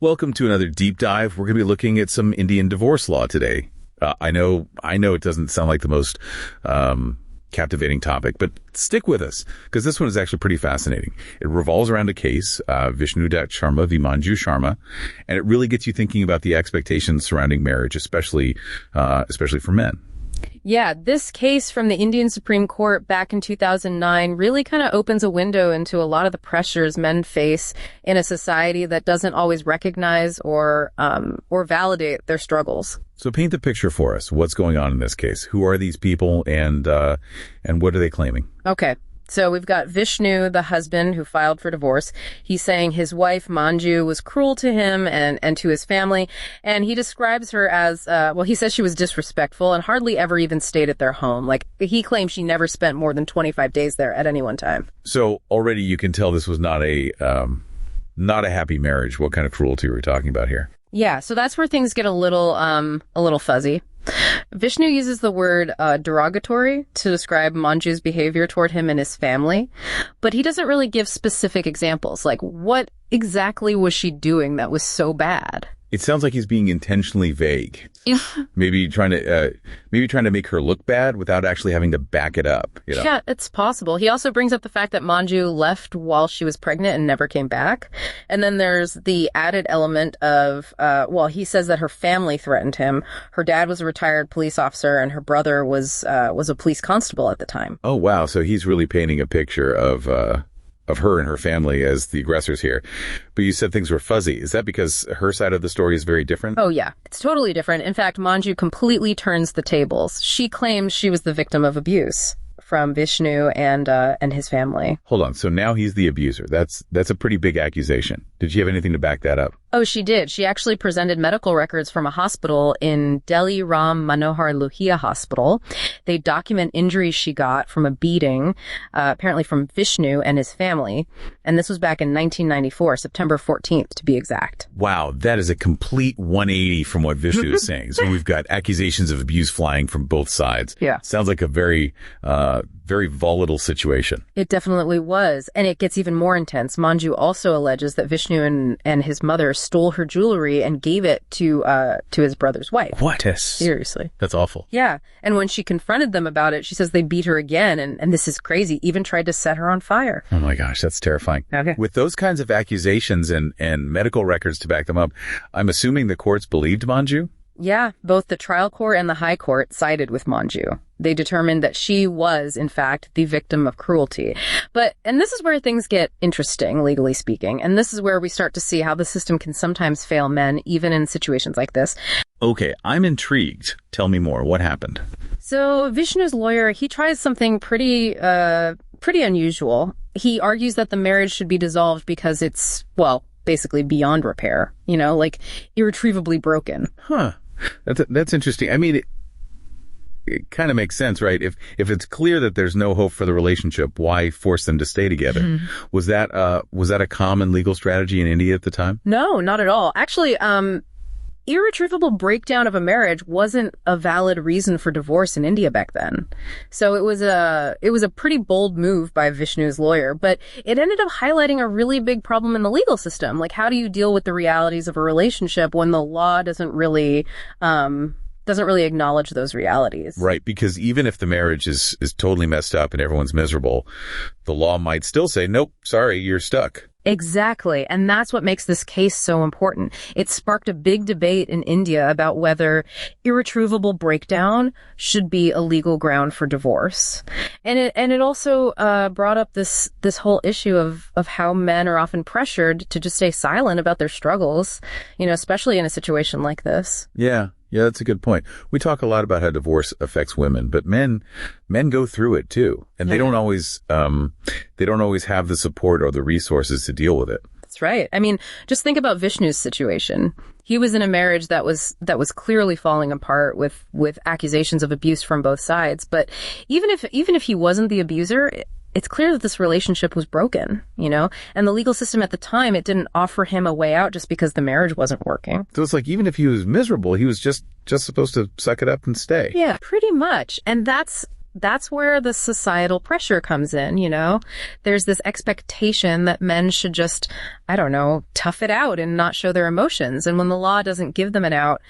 Welcome to another deep dive. We're going to be looking at some Indian divorce law today. I know it doesn't sound like the most captivating topic, but stick with us because this one is actually pretty fascinating. It revolves around a case, Vishnu Dutt Sharma v. Manju Sharma, and it really gets you thinking about the expectations surrounding marriage, especially for men. Yeah, this case from the Indian Supreme Court back in 2009 really kind of opens a window into a lot of the pressures men face in a society that doesn't always recognize or validate their struggles. So paint the picture for us. What's going on in this case? Who are these people and what are they claiming? Okay. So we've got Vishnu, the husband who filed for divorce. He's saying his wife, Manju, was cruel to him and to his family. And he describes her as, he says she was disrespectful and hardly ever even stayed at their home. Like, he claims she never spent more than 25 days there at any one time. So already you can tell this was not a happy marriage. What kind of cruelty are we talking about here? Yeah, so that's where things get a little fuzzy. Vishnu uses the word derogatory to describe Manju's behavior toward him and his family, but he doesn't really give specific examples. Like, what exactly was she doing that was so bad? It sounds like he's being intentionally vague. Yeah. Maybe trying to make her look bad without actually having to back it up. You know? Yeah, it's possible. He also brings up the fact that Manju left while she was pregnant and never came back. And then there's the added element of, he says that her family threatened him. Her dad was a retired police officer and her brother was a police constable at the time. Oh, wow. So he's really painting a picture of her and her family as the aggressors here. But you said things were fuzzy. Is that because her side of the story is very different? Oh, yeah. It's totally different. In fact, Manju completely turns the tables. She claims she was the victim of abuse from Vishnu and his family. Hold on. So now he's the abuser. That's a pretty big accusation. Did she have anything to back that up? Oh, she did. She actually presented medical records from a hospital in Delhi Ram Manohar Lohia Hospital. They document injuries she got from a beating, apparently from Vishnu and his family. And this was back in 1994, September 14th to be exact. Wow, that is a complete 180 from what Vishnu is saying. So we've got accusations of abuse flying from both sides. Yeah. Sounds like a very volatile situation. It definitely was. And it gets even more intense. Manju also alleges that Vishnu and his mother stole her jewelry and gave it to his brother's wife. What? Seriously. That's awful. Yeah. And when she confronted them about it, she says they beat her again. And this is crazy. Even tried to set her on fire. Oh my gosh, that's terrifying. Okay. With those kinds of accusations and medical records to back them up, I'm assuming the courts believed Manju? Yeah, both the trial court and the high court sided with Manju. They determined that she was, in fact, the victim of cruelty. And this is where things get interesting, legally speaking. And this is where we start to see how the system can sometimes fail men, even in situations like this. Okay, I'm intrigued. Tell me more. What happened? So Vishnu's lawyer, he tries something pretty unusual. He argues that the marriage should be dissolved because it's, basically beyond repair, like irretrievably broken. Huh. That's interesting. I mean, it kind of makes sense, right? If it's clear that there's no hope for the relationship, why force them to stay together? Mm-hmm. Was that a common legal strategy in India at the time? No, not at all. Actually, irretrievable breakdown of a marriage wasn't a valid reason for divorce in India back then. So it was a pretty bold move by Vishnu's lawyer, but it ended up highlighting a really big problem in the legal system. Like, how do you deal with the realities of a relationship when the law doesn't really acknowledge those realities? Right, because even if the marriage is totally messed up and everyone's miserable, the law might still say, nope, sorry, you're stuck. Exactly. And that's what makes this case so important. It sparked a big debate in India about whether irretrievable breakdown should be a legal ground for divorce. And it also brought up this whole issue of how men are often pressured to just stay silent about their struggles, especially in a situation like this. Yeah. Yeah, that's a good point. We talk a lot about how divorce affects women, but men go through it too, and they don't always have the support or the resources to deal with it. That's right. I mean, just think about Vishnu's situation. He was in a marriage that was clearly falling apart with accusations of abuse from both sides. But even if he wasn't the abuser, it's clear that this relationship was broken, and the legal system at the time, it didn't offer him a way out just because the marriage wasn't working. So it's like, even if he was miserable, he was just supposed to suck it up and stay. Yeah, pretty much. And that's that's where the societal pressure comes in, you know? There's this expectation that men should just, I don't know, tough it out and not show their emotions. And when the law doesn't give them an out,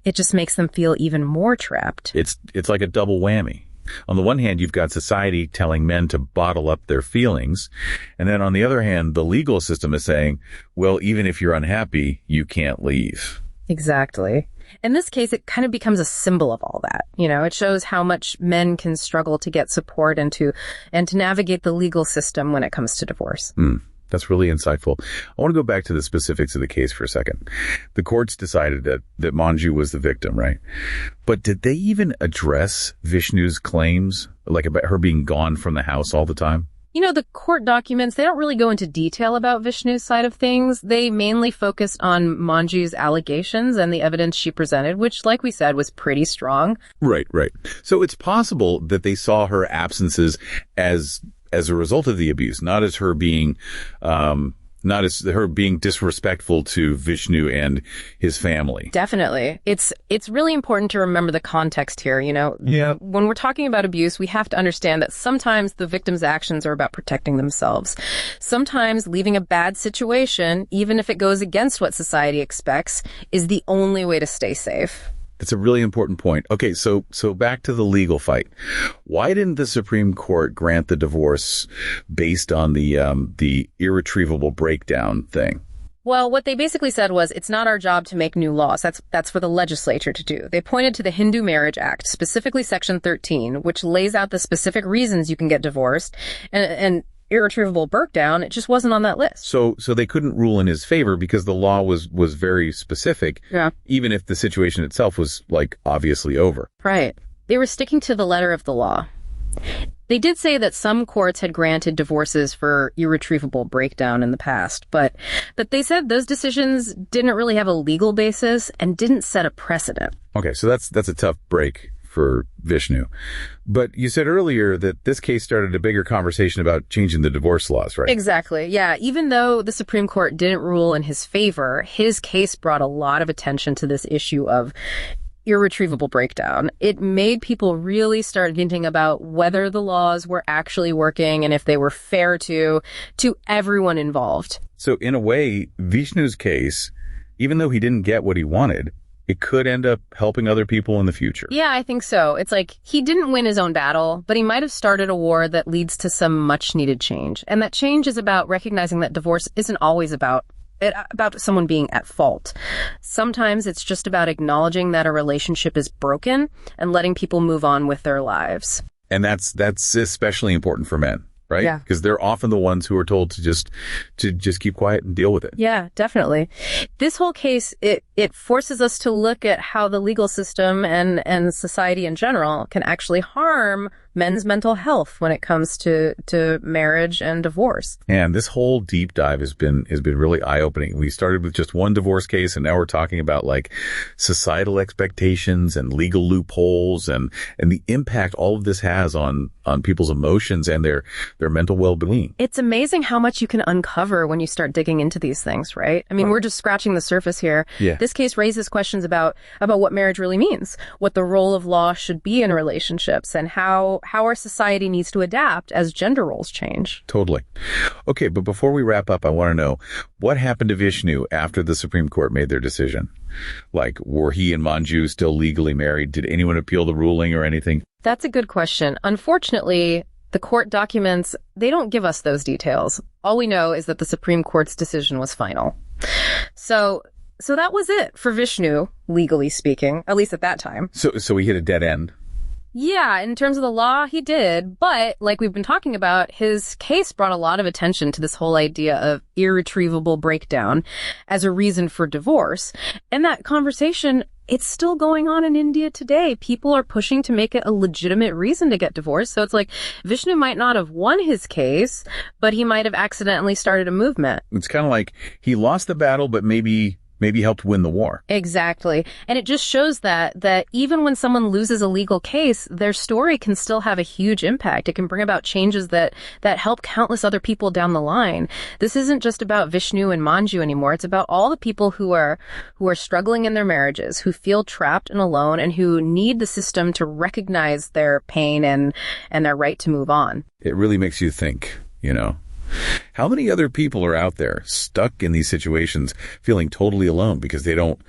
it just makes them feel even more trapped. It's like a double whammy. On the one hand, you've got society telling men to bottle up their feelings. And then on the other hand, the legal system is saying, well, even if you're unhappy, you can't leave. Exactly. In this case, it kind of becomes a symbol of all that. You know, it shows how much men can struggle to get support and to navigate the legal system when it comes to divorce. That's really insightful. I want to go back to the specifics of the case for a second. The courts decided that Manju was the victim, right? But did they even address Vishnu's claims, like about her being gone from the house all the time? You know, the court documents, they don't really go into detail about Vishnu's side of things. They mainly focused on Manju's allegations and the evidence she presented, which, like we said, was pretty strong. Right. So it's possible that they saw her absences as a result of the abuse, not as her being disrespectful to Vishnu and his family. Definitely. It's really important to remember the context here, you know. Yeah. When we're talking about abuse, we have to understand that sometimes the victim's actions are about protecting themselves. Sometimes leaving a bad situation, even if it goes against what society expects, is the only way to stay safe. That's a really important point. Okay, so back to the legal fight. Why didn't the Supreme Court grant the divorce based on the irretrievable breakdown thing? Well, what they basically said was, it's not our job to make new laws. That's for the legislature to do. They pointed to the Hindu Marriage Act, specifically Section 13, which lays out the specific reasons you can get divorced, and irretrievable breakdown, it just wasn't on that list. So they couldn't rule in his favor because the law was very specific, even if the situation itself was, like, obviously over. Right. They were sticking to the letter of the law. They did say that some courts had granted divorces for irretrievable breakdown in the past, but they said those decisions didn't really have a legal basis and didn't set a precedent. Okay, so that's a tough break for Vishnu. But you said earlier that this case started a bigger conversation about changing the divorce laws, right? Exactly. Yeah. Even though the Supreme Court didn't rule in his favor, his case brought a lot of attention to this issue of irretrievable breakdown. It made people really start thinking about whether the laws were actually working and if they were fair to everyone involved. So in a way, Vishnu's case, even though he didn't get what he wanted, it could end up helping other people in the future. Yeah, I think so. It's like he didn't win his own battle, but he might have started a war that leads to some much needed change. And that change is about recognizing that divorce isn't always about someone being at fault. Sometimes it's just about acknowledging that a relationship is broken and letting people move on with their lives. And that's especially important for men, right? Yeah. Because they're often the ones who are told to just keep quiet and deal with it. Yeah, definitely. This whole case, it forces us to look at how the legal system and society in general can actually harm men's mental health when it comes to marriage and divorce. And this whole deep dive has been really eye-opening. We started with just one divorce case, and now we're talking about, like, societal expectations and legal loopholes and the impact all of this has on people's emotions and their mental well-being. It's amazing how much you can uncover when you start digging into these things, right? I mean, we're just scratching the surface here. Yeah. This case raises questions about what marriage really means, what the role of law should be in relationships, and how our society needs to adapt as gender roles change. Totally. Okay, but before we wrap up, I want to know, what happened to Vishnu after the Supreme Court made their decision? Like, were he and Manju still legally married? Did anyone appeal the ruling or anything? That's a good question. Unfortunately, the court documents, they don't give us those details. All we know is that the Supreme Court's decision was final. So that was it for Vishnu, legally speaking, at least at that time. So he hit a dead end. Yeah, in terms of the law, he did. But like we've been talking about, his case brought a lot of attention to this whole idea of irretrievable breakdown as a reason for divorce. And that conversation, it's still going on in India today. People are pushing to make it a legitimate reason to get divorced. So it's like Vishnu might not have won his case, but he might have accidentally started a movement. It's kind of like he lost the battle, but maybe maybe helped win the war. Exactly. And it just shows that even when someone loses a legal case, their story can still have a huge impact. It can bring about changes that help countless other people down the line. This isn't just about Vishnu and Manju anymore. It's about all the people who are struggling in their marriages, who feel trapped and alone, and who need the system to recognize their pain and their right to move on. It really makes you think, How many other people are out there stuck in these situations feeling totally alone because they don't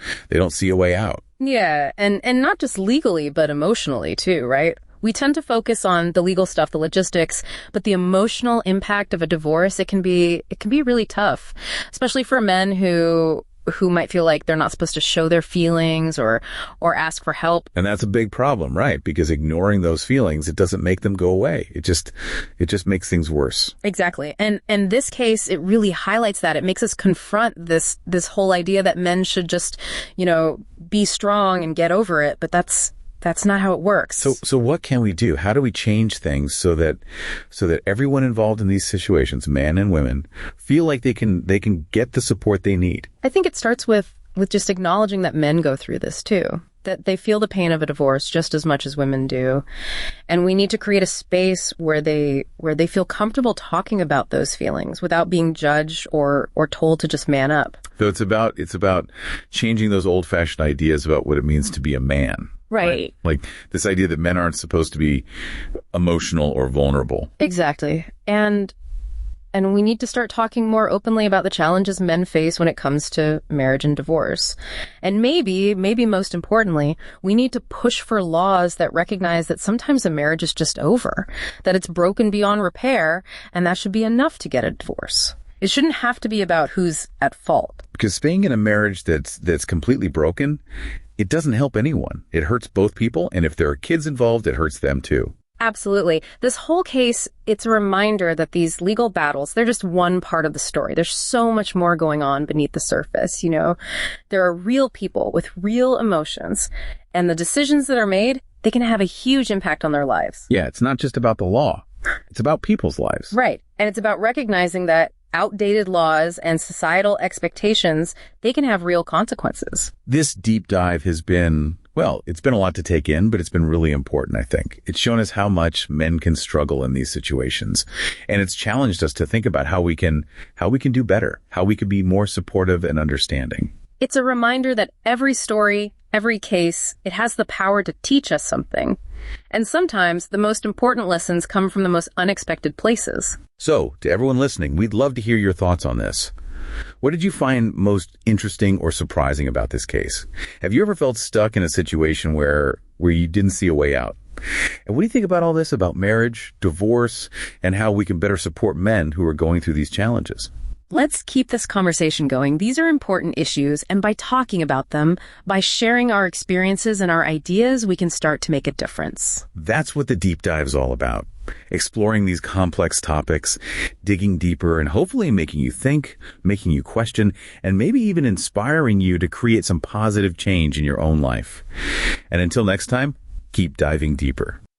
see a way out? Yeah, and not just legally, but emotionally too, right? We tend to focus on the legal stuff, the logistics, but the emotional impact of a divorce, it can be really tough, especially for men who might feel like they're not supposed to show their feelings or ask for help. And that's a big problem, right? Because ignoring those feelings, it doesn't make them go away. It just makes things worse. Exactly. And this case, it really highlights that. It makes us confront this whole idea that men should just, be strong and get over it. But that's not how it works. So what can we do? How do we change things so that everyone involved in these situations, men and women, feel like they can get the support they need? I think it starts with just acknowledging that men go through this too, that they feel the pain of a divorce just as much as women do. And we need to create a space where they feel comfortable talking about those feelings without being judged or told to just man up. So it's about changing those old-fashioned ideas about what it means to be a man. Right. Like this idea that men aren't supposed to be emotional or vulnerable. Exactly. And we need to start talking more openly about the challenges men face when it comes to marriage and divorce. And maybe most importantly, we need to push for laws that recognize that sometimes a marriage is just over, that it's broken beyond repair, and that should be enough to get a divorce. It shouldn't have to be about who's at fault. Because staying in a marriage that's completely broken, it doesn't help anyone. It hurts both people, and if there are kids involved, it hurts them too. Absolutely. This whole case, it's a reminder that these legal battles, they're just one part of the story. There's so much more going on beneath the surface, There are real people with real emotions, and the decisions that are made, they can have a huge impact on their lives. Yeah, it's not just about the law. It's about people's lives. Right. And it's about recognizing that outdated laws and societal expectations, they can have real consequences. This deep dive has been, it's been a lot to take in, but it's been really important, I think. It's shown us how much men can struggle in these situations. And it's challenged us to think about how we can do better, how we can be more supportive and understanding. It's a reminder that every story, every case, it has the power to teach us something. And sometimes the most important lessons come from the most unexpected places. So, to everyone listening, we'd love to hear your thoughts on this. What did you find most interesting or surprising about this case? Have you ever felt stuck in a situation where you didn't see a way out? And what do you think about all this about marriage, divorce, and how we can better support men who are going through these challenges? Let's keep this conversation going. These are important issues, and by talking about them, by sharing our experiences and our ideas, we can start to make a difference. That's what the deep dive's all about. Exploring these complex topics, digging deeper, and hopefully making you think, making you question, and maybe even inspiring you to create some positive change in your own life. And until next time, keep diving deeper.